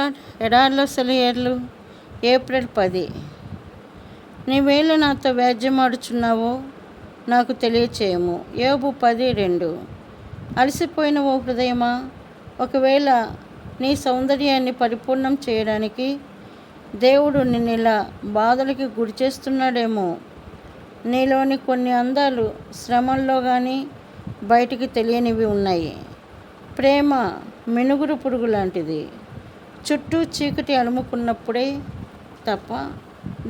God ఎడార్లో సెలయేర్లు. April 10. నీవేళ నాతో వ్యాజ్యమాడుచున్నావో నాకు తెలియచేయము. యోబు 10:2. అలసిపోయిన ఓ హృదయమా, ఒకవేళ నీ సౌందర్యాన్ని పరిపూర్ణం చేయడానికి దేవుడు నిన్నిలా బాధలకి గురి చేస్తున్నాడేమో. నీలోని కొన్ని అందాలు శ్రమల్లో కానీ బయటికి తెలియనివి ఉన్నాయి. ప్రేమ మినుగురు పురుగు లాంటిది. చుట్టూ చీకటి అలుముకున్నప్పుడే తప్ప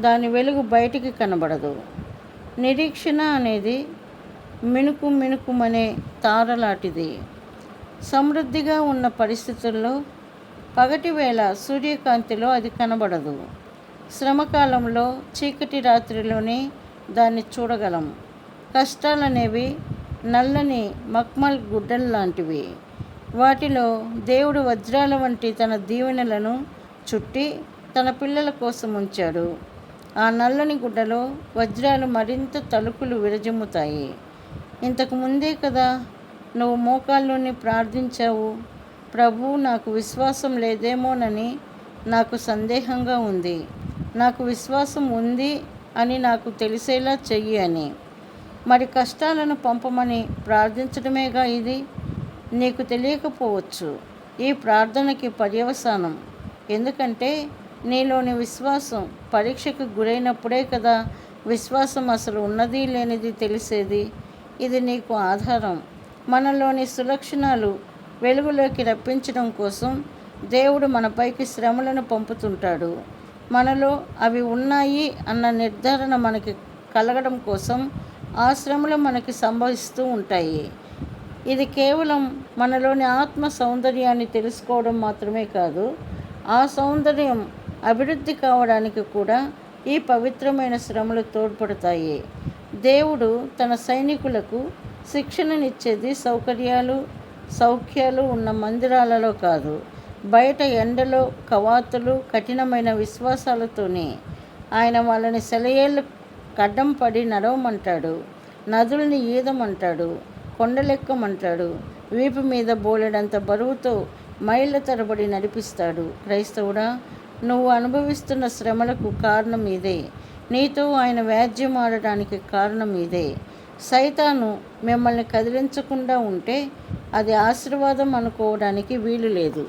దాని వెలుగు బయటికి కనబడదు. నిరీక్షణ అనేది మినుకుమనే తారలాంటిది. సమృద్ధిగా ఉన్న పరిస్థితుల్లో పగటి వేళ సూర్యకాంతిలో అది కనబడదు. శ్రమకాలంలో చీకటి రాత్రిలోనే దాన్ని చూడగలం. కష్టాలనేవి నల్లని మక్మల్ గుడ్డల్లాంటివి. వాటిలో దేవుడు వజ్రాల వంటి తన దీవెనలను చుట్టి తన పిల్లల కోసం ఉంచాడు. ఆ నల్లని గుడ్డలో వజ్రాలు మరింత తలుకులు విరజిమ్ముతాయి. ఇంతకు ముందే కదా నువ్వు మోకాళ్ళుని ప్రార్థించావు, ప్రభు నాకు విశ్వాసం లేదేమోనని నాకు సందేహంగా ఉంది, నాకు విశ్వాసం ఉంది అని నాకు తెలిసేలా చెయ్యి అని. మరి కష్టాలను పంపమని ప్రార్థించడమేగా ఇది. నీకు తెలియకపోవచ్చు ఈ ప్రార్థనకి పర్యవసానం. ఎందుకంటే నీలోని విశ్వాసం పరీక్షకు గురైనప్పుడే కదా విశ్వాసం అసలు ఉన్నది లేనిది తెలిసేది. ఇది నీకు ఆధారం. మనలోని సులక్షణాలు వెలుగులోకి రప్పించడం కోసం దేవుడు మనపైకి శ్రమలను పంపుతుంటాడు. మనలో అవి ఉన్నాయి అన్న నిర్ధారణ మనకి కలగడం కోసం ఆ శ్రమలు మనకి సంభవిస్తూ ఉంటాయి. ఇది కేవలం మనలోని ఆత్మ సౌందర్యాన్ని తెలుసుకోవడం మాత్రమే కాదు, ఆ సౌందర్యం అభివృద్ధి కావడానికి కూడా ఈ పవిత్రమైన శ్రమలు తోడ్పడతాయి. దేవుడు తన సైనికులకు శిక్షణనిచ్చేది సౌఖ్యాలు ఉన్న మందిరాలలో కాదు, బయట ఎండలో కవాతులు కఠినమైన విశ్వాసాలతోనే. ఆయన వాళ్ళని సెలయేళ్ళు కడ్డం పడి నడవమంటాడు, నదుల్ని ఈదమంటాడు, కొండలెక్కమంటాడు, వీపు మీద బోలెడంత బరువుతో మైళ్ళ తరబడి నడిపిస్తాడు. క్రైస్తవుడా, నువ్వు అనుభవిస్తున్న శ్రమలకు కారణం ఇదే. నీతో ఆయన వ్యాజ్యం ఆడడానికి కారణం ఇదే. సైతాను మిమ్మల్ని కదిలించకుండా ఉంటే అది ఆశీర్వాదం అనుకోవడానికి వీలు లేదు.